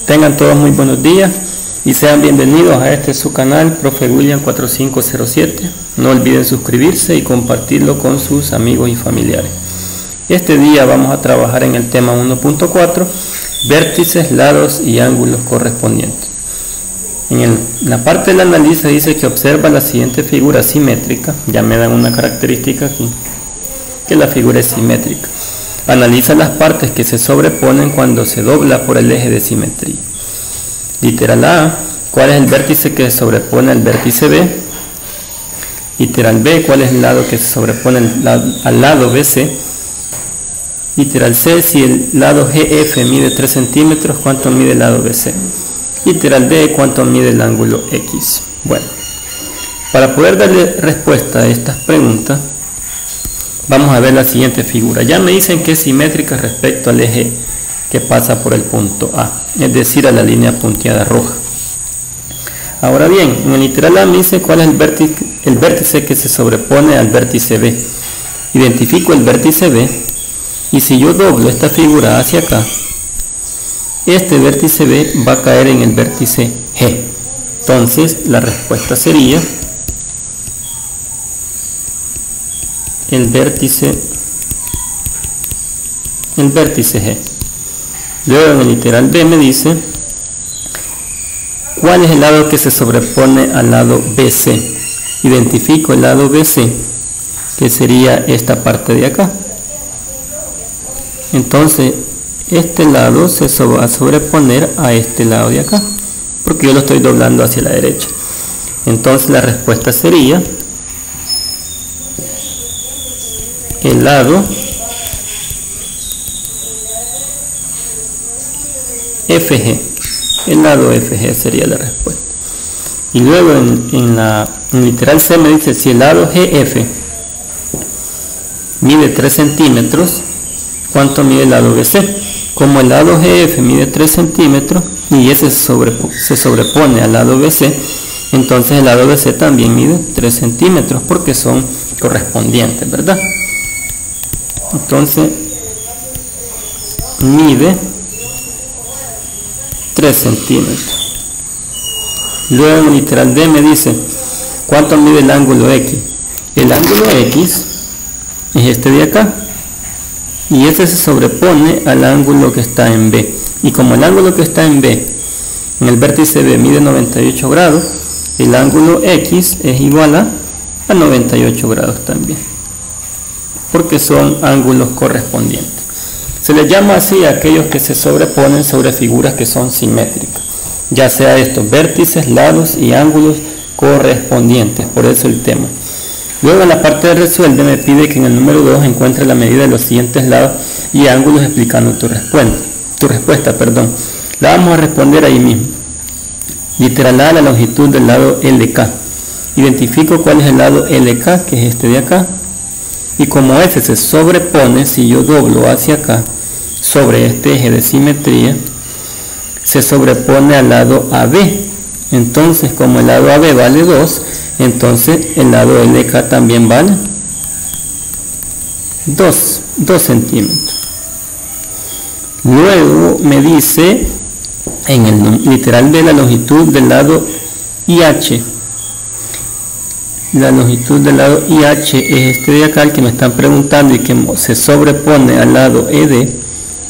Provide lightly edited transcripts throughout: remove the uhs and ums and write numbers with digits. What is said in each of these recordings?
Tengan todos muy buenos días y sean bienvenidos a este su canal, Profe William 4507. No olviden suscribirse y compartirlo con sus amigos y familiares. Este día vamos a trabajar en el tema 1.4, vértices, lados y ángulos correspondientes. En la parte del análisis dice que observa la siguiente figura simétrica. Ya me dan una característica aquí, que la figura es simétrica. Analiza las partes que se sobreponen cuando se dobla por el eje de simetría. Literal A, ¿cuál es el vértice que se sobrepone al vértice B? Literal B, ¿cuál es el lado que se sobrepone al lado BC? Literal C, si el lado GF mide 3 centímetros, ¿cuánto mide el lado BC? Literal D, ¿cuánto mide el ángulo X? Bueno, para poder darle respuesta a estas preguntas, vamos a ver la siguiente figura. Ya me dicen que es simétrica respecto al eje que pasa por el punto A, es decir, a la línea punteada roja. Ahora bien, en el literal A me dice cuál es el vértice que se sobrepone al vértice B. Identifico el vértice B y si yo doblo esta figura hacia acá, este vértice B va a caer en el vértice G. Entonces la respuesta sería el vértice G. Luego en el literal B me dice cuál es el lado que se sobrepone al lado BC. Identifico el lado BC, que sería esta parte de acá. Entonces este lado se va a sobreponer a este lado de acá, porque yo lo estoy doblando hacia la derecha. Entonces la respuesta sería el lado FG. El lado FG sería la respuesta. Y luego en literal C me dice si el lado GF mide 3 centímetros, ¿cuánto mide el lado BC? Como el lado GF mide 3 centímetros y ese se sobrepone al lado BC, entonces el lado BC también mide 3 centímetros porque son correspondientes, ¿verdad? Entonces mide 3 centímetros. Luego en el literal D me dice cuánto mide el ángulo X. El ángulo X es este de acá y este se sobrepone al ángulo que está en B, y como el ángulo que está en B, en el vértice B, mide 98 grados, el ángulo X es igual a 98 grados también, porque son ángulos correspondientes. Se les llama así a aquellos que se sobreponen sobre figuras que son simétricas, ya sea estos vértices, lados y ángulos correspondientes, por eso el tema. Luego en la parte de resuelve me pide que en el número 2 encuentre la medida de los siguientes lados y ángulos explicando tu respuesta. La vamos a responder ahí mismo. Literal A, la longitud del lado LK. Identifico cuál es el lado LK, que es este de acá. Y como ese se sobrepone, si yo doblo hacia acá, sobre este eje de simetría, se sobrepone al lado AB. Entonces, como el lado AB vale 2, entonces el lado LK también vale 2 centímetros. Luego me dice en el literal B la longitud del lado IH. La longitud del lado IH es este de acá, el que me están preguntando, y que se sobrepone al lado ED,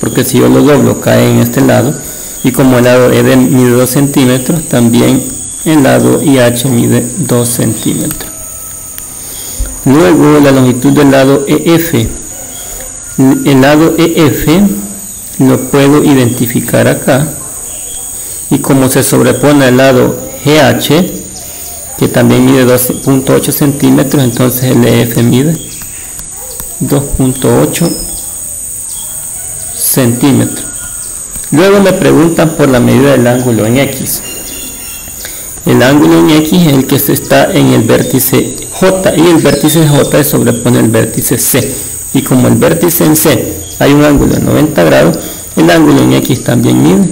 porque si yo lo doblo cae en este lado, y como el lado ED mide 2 centímetros, también el lado IH mide 2 centímetros. Luego la longitud del lado EF. El lado EF lo puedo identificar acá, y como se sobrepone al lado GH, que también mide 2.8 centímetros, entonces el EF mide 2.8 centímetros. Luego me preguntan por la medida del ángulo en X. El ángulo en X es el que está en el vértice J, y el vértice J se sobrepone al vértice C. Y como el vértice en C hay un ángulo de 90 grados, el ángulo en X también mide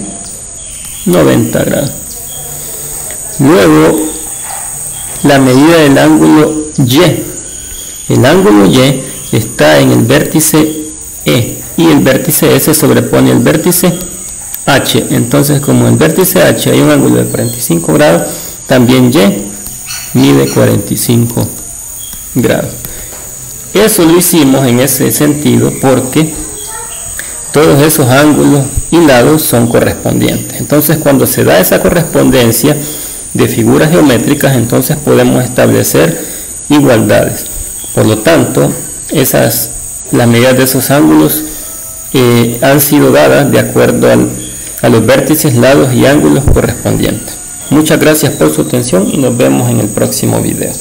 90 grados. Luego la medida del ángulo Y. El ángulo Y está en el vértice E y el vértice E se sobrepone al vértice H. Entonces, como en el vértice H hay un ángulo de 45 grados, también Y mide 45 grados. Eso lo hicimos en ese sentido porque todos esos ángulos y lados son correspondientes. Entonces, cuando se da esa correspondencia de figuras geométricas, entonces podemos establecer igualdades. Por lo tanto, las medidas de esos ángulos han sido dadas de acuerdo a los vértices, lados y ángulos correspondientes. Muchas gracias por su atención y nos vemos en el próximo video.